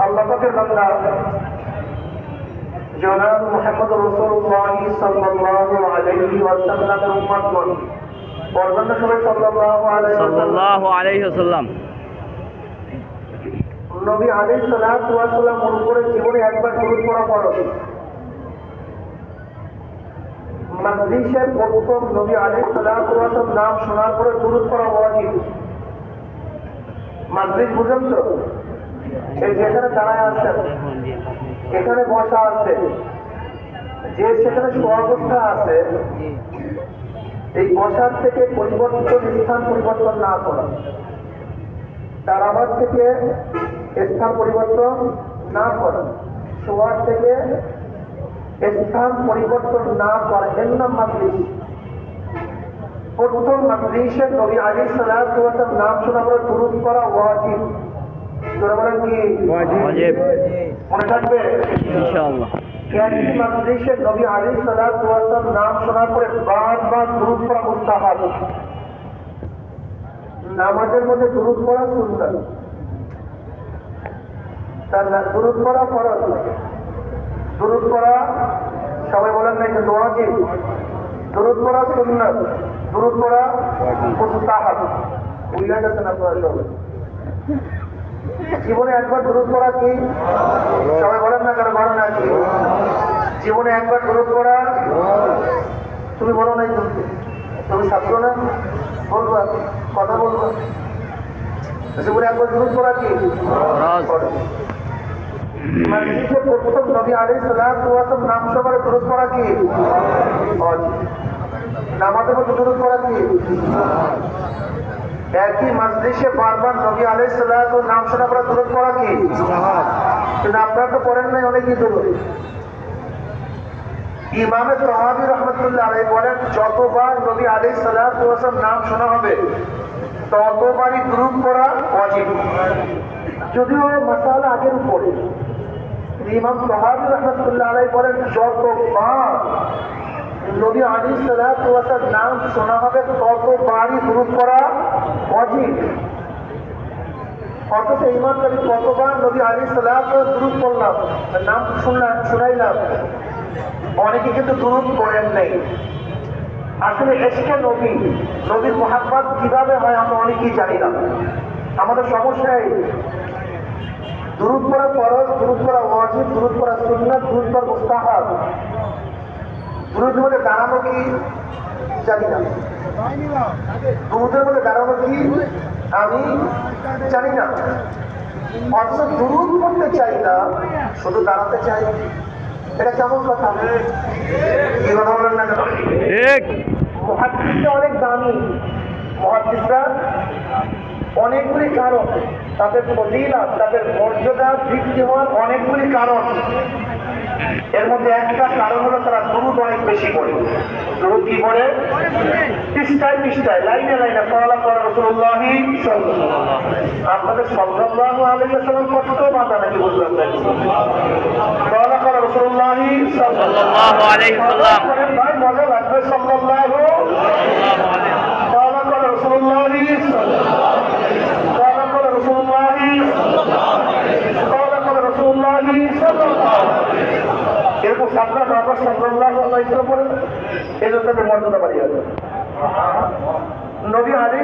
আল্লাহ পাকের বান্দা জনাব মুহাম্মদ রাসূলুল্লাহ সাল্লাল্লাহু আলাইহি ওয়াসাল্লামের উম্মতগণ, পরবর্তী সময় সাল্লাল্লাহু আলাইহি ওয়াসাল্লাম নবী আলাইহিস সালাতু ওয়াস সালামের উপরে জীবনে একবার দরুদ পড়া ফরজ। মজলিসে প্রথম নবী আলাইহিস সালাতু ওয়াস সালাম নাম শোনার পরে দরুদ পড়া ওয়াজিব। মজলিস বুঝেন তো? এই যেখানে দাঁড়ায় আছেন, এখানে বসা আছে, যে সেখানে স্বঅবস্থা আছে, এই বসার থেকে পরিবর্তন, স্থান পরিবর্তন না করা, দাঁড়াবার থেকে স্থান পরিবর্তন না করা, শোয়ার থেকে স্থান পরিবর্তন না করা, এর নাম মজলিস। প্রথম মজলিসে নবী আলাইহিস সালাতু ওয়াস সালাম নাম শোনা পরে দুরূদ পড়া ওয়াজিব। তোরা বলেন কি ওয়াজিব? মনে থাকবে ইনশাআল্লাহ। একই মজলিসে নবী আলাইহিস সালাতু ওয়াস সালাম নাম শোনার পরে বারবার দুরূদ পড়া মুস্তাহাব। নামাজের মধ্যে দুরূদ পড়া সুন্নাত, তার দুরূদ পড়া ফরজ। দুরূদ পড়া সবাই বলেন না কিন্তু ওয়াজিব। দুরূদ পড়া সুন্নাত, দুরূদ পড়া মুস্তাহাব। বুঝলে গেছেন আপনারা সবাই? জীবনে একবার দুরূদ পড়া কি? সবাই বলেন না কেন? বলেন না কি? জীবনে একবার দুরূদ পড়া। তুমি বলো নাই, তুমি ছাত্র না? বলবা, কথা বলবা। জীবনে একবার দুরূদ পড়া কি? প্রথম নবী আলাইহিস সালাতু ওয়াস সালাম নাম সবার দুরূদ পড়া কি? নামাজের মধ্যে দুরূদ পড়া কি? একই মজলিসে বারবার নবী আলাইহিস সালাতু নাম শোনা পরে দুরূদ পড়া কি? কিন্তু আপনারা তো পড়েন নাই অনেকেই দুরূদ। ইমামে তাহাবী রাহমাতুল্লাহ আলাইহি বলেন, যতবার নবী আলাইহিস সালাতু ওয়াস সালাম নাম শোনা হবে ততবারই দুরূদ পড়া ওয়াজিব। যদিও মাসালা আগের উপরে, ইমাম তাহাবী রাহমাতুল্লাহ আলাইহি বলেন যতবার নবী আলাইহিস সালাতু ওয়াস সালাম নাম শোনা হবে ততবারই দুরূদ পড়া ওয়াজিব। অথচ ইমাম নবী কতবার নবী আলাইহিস সালাতু ওয়াস সালাম দুরূদ পড়লাম, নাম শুনাইলাম, অনেকে কিন্তু দুরূদ পড়েন নাই। আসলে এসকে নবী, নবীর মুহাব্বত কিভাবে হয় আমরা অনেকেই জানি না। আমাদের সমস্যায় দুরূদ পড়া ফরজ, দুরূদ পড়া ওয়াজিব, দুরূদ পড়া সুন্নাত, দুরূদ পড়া মুস্তাহাব। দুরূদের মধ্যে দাঁড়ানো কি জানি না। দুরূদের মধ্যে দাঁড়ানো কি আমি জানি না। অথচ দুরূদ পড়তে চাই না, শুধু দাঁড়াতে চাই। এটা কেমন কথা? কি কথা বলেন না কেন? মুহাদ্দিসরা অনেক দামি, মুহাদ্দিসরা অনেকগুলি কারণ, তাদের ফজিলত, তাদের মর্যাদা বৃদ্ধি হওয়ার অনেকগুলি কারণ। এর মধ্যে একটা কারণ হলো তারা দুরূদ অনেক বেশি পড়ে। দুরূদ কি পড়ে? পৃষ্ঠায় পৃষ্ঠায়, লাইনে লাইনে। সাল্লাল্লাহু আলাইহি রাসূলুল্লাহ সাল্লাল্লাহু। আপনাদের সাল্লাল্লাহু আলাইহি ওয়াসাল্লাম কত বাঁধা নাকি বুঝলাম না। সাল্লাল্লাহু আলাইহি রাসূলুল্লাহ সাল্লাল্লাহু আলাইহি ওয়াসাল্লাম ভাই মজা লাগবে। সাল্লাল্লাহু আলাইহি রাসূলুল্লাহ এরকম সাতটা নবার সাল্লাল্লাহু আলাইহি ওয়াসাল্লাম পরে এই জন্য তাদের মর্যাদা বাড়িয়ে আছে। নবী আলাইহিস